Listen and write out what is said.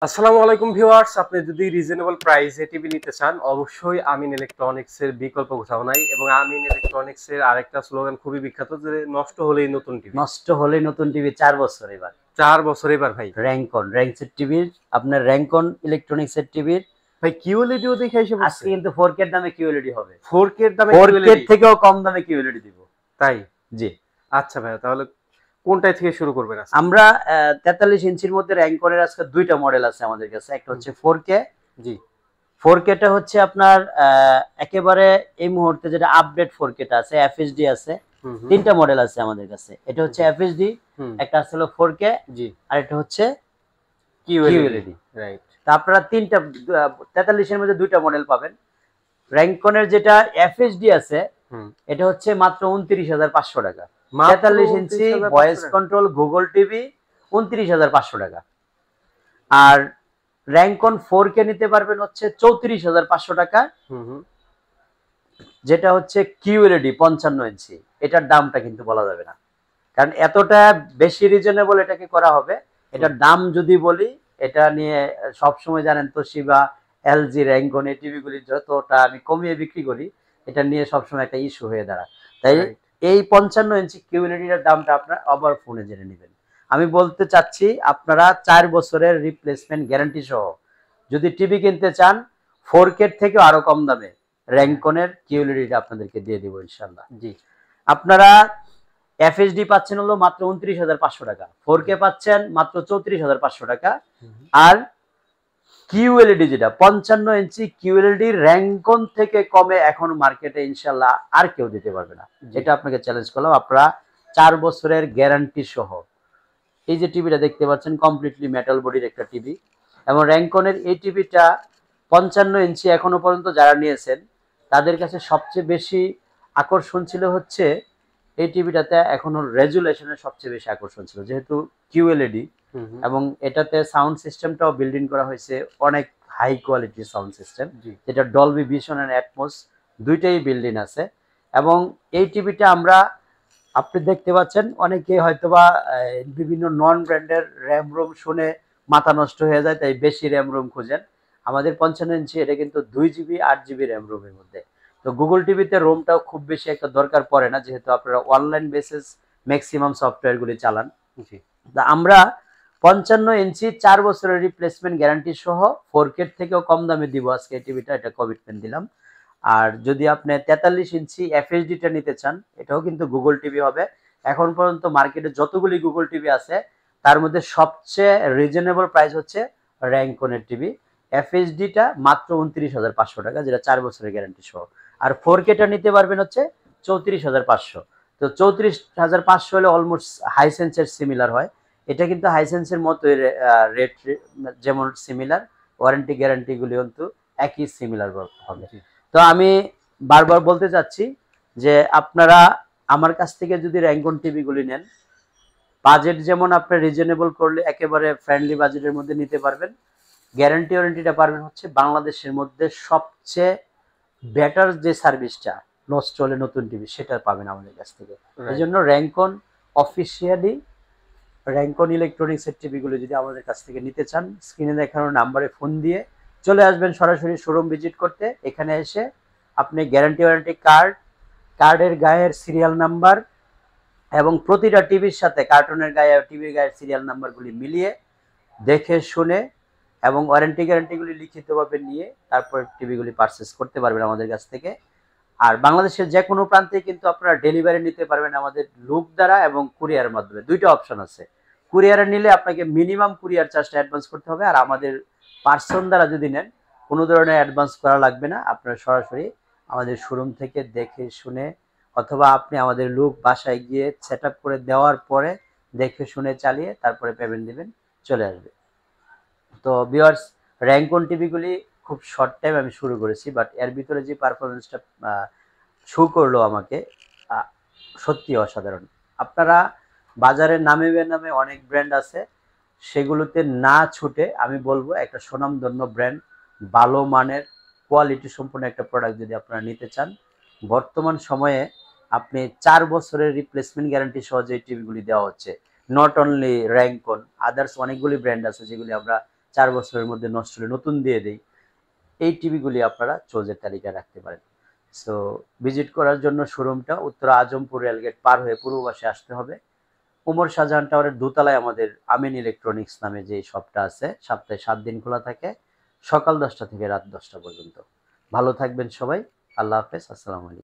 আসসালামু আলাইকুম ভিউয়ার্স, আপনি যদি রিজনেবল প্রাইসে টিভি নিতে চান অবশ্যই আমিন ইলেকট্রনিক্স এর বিকল্প কোথাও নাই। এবং আমিন ইলেকট্রনিক্স এর আরেকটা স্লোগান খুবই বিখ্যাত যে নষ্ট হলেই নতুন টিভি। নষ্ট হলেই নতুন টিভি ৪ বছর এবার। 4 বছর এবার ভাই। র্যাঙ্কসের টিভির আপনার র্যাঙ্কন ইলেকট্রনিক্সের টিভির ভাই কিউএলইডিও দেখে এসে আজকে পড়ছে। কিন্তু 4K এর দামে কিউএলইডি হবে। 4K এর দামে 4K এর কিউএলইডি থেকেও কম দামে কিউএলইডি দিব। তাই? জি। আচ্ছা ভাইয়া, তাহলে কোনটায় থেকে শুরু করবেন আজকে? আমরা ৪৩ ইঞ্চির মধ্যে র্যাঙ্কনের আজকে ২টা মডেল আছে আমাদের কাছে। একটা হচ্ছে 4K। জি। 4K টা হচ্ছে আপনার একেবারে এই মুহূর্তে যেটা আপডেট 4K টা আছে, FHD আছে। হুম হুম ৩টা মডেল আছে আমাদের কাছে। এটা হচ্ছে জি। FHD, হুম একটা আছে হলো 4K, জি। আর একটা হচ্ছে কিউএলইডি কিউএলইডি। রাইট। তা আপনারা ৪৩ এর মধ্যে ২টা মডেল পাবেন। র্যাঙ্কনের যেটা FHD আছে হুম। এটা হচ্ছে মাত্র ২৯,৫০০ টাকা। মাত্র ৪৩ ইঞ্চি 29,500 ভয়েস টাকা। কন্ট্রোল গুগল টিভি ২৯,৫০০ টাকা। আর র্যাঙ্কন 4K নিতে পারবেন হচ্ছে ৩৪,৫০০ টাকা, হুম হুম যেটা হচ্ছে কিউএলইডি ৫৫ ইঞ্চি। এটার দামটা কিন্তু বলা যাবে না, কারণ এতটা বেশি রিজনেবল এটাকে করা হবে। হুম এটার দাম যদি বলি, এটা নিয়ে সবসময় জানেন তোশিবা, এলজি, র্যাঙ্কন এই টিভিগুলি যতটা আমি কমিয়ে বিক্রি করি, এটা নিয়ে সবসময় একটা ইস্যু হয়ে দাঁড়ায়। তাই রাইট। এই ৫৫ ইঞ্চি কিউএলইডির দামটা আপনার আবার ফোনে জেনে নেবেন। আমি বলতে চাচ্ছি আপনারা ৪ বছরের রিপ্লেসমেন্ট গ্যারান্টি সহ যদি টিভি কিনতে চান 4K থেকে আরো কম দামে র্যাঙ্কনের কিউএলইডিটা আপনাদেরকে দিয়ে দিব ইনশাআল্লাহ। জি। আপনারা FHD পাচ্ছেন হলো মাত্র ২৯,৫০০ টাকা, 4K পাচ্ছেন মাত্র ৩৪,৫০০ টাকা। হুম হুম আর কিউএলইডি যেটা ৫৫ ইঞ্চি কিউএলইডি র্যাঙ্কন থেকে কমে এখন মার্কেটে ইনশাল্লাহ আর কেউ দিতে পারবে না। জি। এটা আপনাকে চ্যালেঞ্জ করলাম। আপনারা ৪ বছরের গ্যারান্টি সহ এই যে টিভিটা দেখতে পাচ্ছেন কমপ্লিটলি মেটাল বডির একটা টিভি, এবং র্যাঙ্কনের এই টিভিটা ৫৫ ইঞ্চি এখনো পর্যন্ত যারা নিয়েছেন তাদের কাছে সবচেয়ে বেশি আকর্ষণ ছিল হচ্ছে এই টিভিটাতে এখনো রেজুলেশনের সবচেয়ে বেশি আকর্ষণ ছিল, যেহেতু কিউএলইডি হুম হুম এবং এটাতে সাউন্ড সিস্টেমটাও বিল্ড ইন করা হয়েছে অনেক হাই কোয়ালিটির সাউন্ড সিস্টেম, জি। যেটা ডলবি ভিশন এন্ড অ্যাটমস দুইটাই বিল্ড ইন আছে। এবং এই টিভিটা আমরা আপনি দেখতে পাচ্ছেন অনেকে হয়তোবা বিভিন্ন নন ব্র্যান্ডের র্যাম রোম শুনে মাথা নষ্ট হয়ে যায়, তাই বেশি র্যাম রোম খুঁজেন। আমাদের ৫৫ ইঞ্চি এটা কিন্তু ২ জিবি ৮ জিবি র্যাম রোমের মধ্যে। তো গুগল টিভিতে রোমটাও খুব বেশি একটা দরকার পড়ে না, যেহেতু আপনারা অনলাইন বেসিস ম্যাক্সিমাম সফটওয়্যারগুলি চালান। জি। তা আমরা ৫৫ ইঞ্চি ৪ বছরের রিপ্লেসমেন্ট গ্যারান্টি সহ 4K থেকেও কম দামে দিব আজকে এই টিভিটা, এটা কমিটমেন্ট দিলাম। আর যদি আপনি ৪৩ ইঞ্চি FHD-টা নিতে চান, এটাও কিন্তু গুগল টিভি হবে। এখন পর্যন্ত মার্কেটে যতগুলি গুগল টিভি আছে তার মধ্যে সবচেয়ে রিজনেবল প্রাইস হচ্ছে র্যাঙ্কনের টিভি। FHD-টা মাত্র ২৯,৫০০ টাকা, যেটা ৪ বছরের গ্যারান্টি সহ। আর 4K-টা নিতে পারবেন হচ্ছে ৩৪,৫০০। তো ৩৪,৫০০ হলে অলমোস্ট হাইসেন্সের সিমিলার হয়। এটা কিন্তু হাইসেন্সের মতোই রেট, যেমন সিমিলার, ওয়ারেন্টি গ্যারান্টি গুলি কিন্তু একই সিমিলার হবে। জি। তো আমি বারবার বলতে চাচ্ছি যে আপনারা আমার কাছ থেকে যদি র্যাঙ্কন টিভি গুলি নেন, বাজেট যেমন আপনার রিজনেবল করলে একেবারে ফ্রেন্ডলি বাজেটের মধ্যে নিতে পারবেন। গ্যারান্টি ওয়ারেন্টিটা পারবেন হচ্ছে বাংলাদেশের মধ্যে সবচেয়ে বেটার যে সার্ভিসটা, নষ্ট হলে নতুন টিভি সেটা পাবেন আমাদের কাছ থেকে। এই রাইট। জন্য র্যাঙ্কন অফিসিয়ালি, র্যাঙ্কন ইলেকট্রনিক্সের টিভিগুলো যদি আমাদের কাছ থেকে নিতে চান, স্ক্রিনে দেখানো নাম্বারে ফোন দিয়ে চলে আসবেন সরাসরি শোরুম ভিজিট করতে। এখানে এসে আপনি গ্যারান্টি ওয়ারেন্টি কার্ড, কার্ডের গায়ের সিরিয়াল নাম্বার এবং প্রতিটা টিভির সাথে কার্টুনের গায়ে টিভির গায়ের সিরিয়াল নাম্বারগুলি মিলিয়ে দেখে শুনে এবং ওয়ারেন্টি গ্যারান্টিগুলি লিখিতভাবে নিয়ে তারপর টিভিগুলি পারচেস করতে পারবেন আমাদের কাছ থেকে। আর বাংলাদেশের যে কোনো প্রান্তে কিন্তু আপনারা ডেলিভারি নিতে পারবেন আমাদের লোক দ্বারা এবং কুরিয়ারের মাধ্যমে। দুইটা অপশন আছে। কুরিয়ারে নিলে আপনাকে মিনিমাম কুরিয়ার চার্জটা অ্যাডভান্স করতে হবে, আর আমাদের পার্সন দ্বারা যদি নেন কোনো ধরনের অ্যাডভান্স করা লাগবে না। আপনারা সরাসরি আমাদের শোরুম থেকে দেখে শুনে, অথবা আপনি আমাদের লোক বাসায় গিয়ে সেট আপ করে দেওয়ার পরে দেখে শুনে চালিয়ে তারপরে পেমেন্ট দিবেন, চলে আসবে। তো ভিউয়ার্স, র্যাঙ্কন টিভিগুলি খুব শর্ট টাইম আমি শুরু করেছি, বাট এর ভিতরে যে পারফরমেন্সটা শো করলো আমাকে, আহ, সত্যি অসাধারণ। আপনারা বাজারে নামে বেনামে অনেক ব্র্যান্ড আছে, সেগুলোতে না ছুটে আমি বলবো একটা স্বনামধন্য ব্র্যান্ড, ভালো মানের কোয়ালিটি সম্পন্ন একটা প্রোডাক্ট যদি আপনারা নিতে চান, বর্তমান সময়ে আপনি ৪ বছরের রিপ্লেসমেন্ট গ্যারান্টি সহ যে টিভিগুলি দেওয়া হচ্ছে, নট অনলি র্যাঙ্কন, আদার্স অনেকগুলি ব্র্যান্ড আছে যেগুলি আমরা 4 বছরের মধ্যে নষ্ট হলে নতুন দিয়ে দেই, এই টিভিগুলি আপনারা চোজের তালিকায় রাখতে পারেন। সো ভিজিট করার জন্য শোরুমটা উত্তরা আজমপুর রেলগেট পার হয়ে পূর্ব পাশে আসতে হবে। ওমর শাহজাহান টাওয়ারের দোতলায় আমাদের আমিন ইলেকট্রনিক্স নামে যে শপটা আছে, সপ্তাহে 7 দিন খোলা থাকে, সকাল 10টা থেকে রাত 10টা পর্যন্ত। ভালো থাকবেন সবাই। আল্লাহ হাফেজ। আসসালামু আলাইকুম।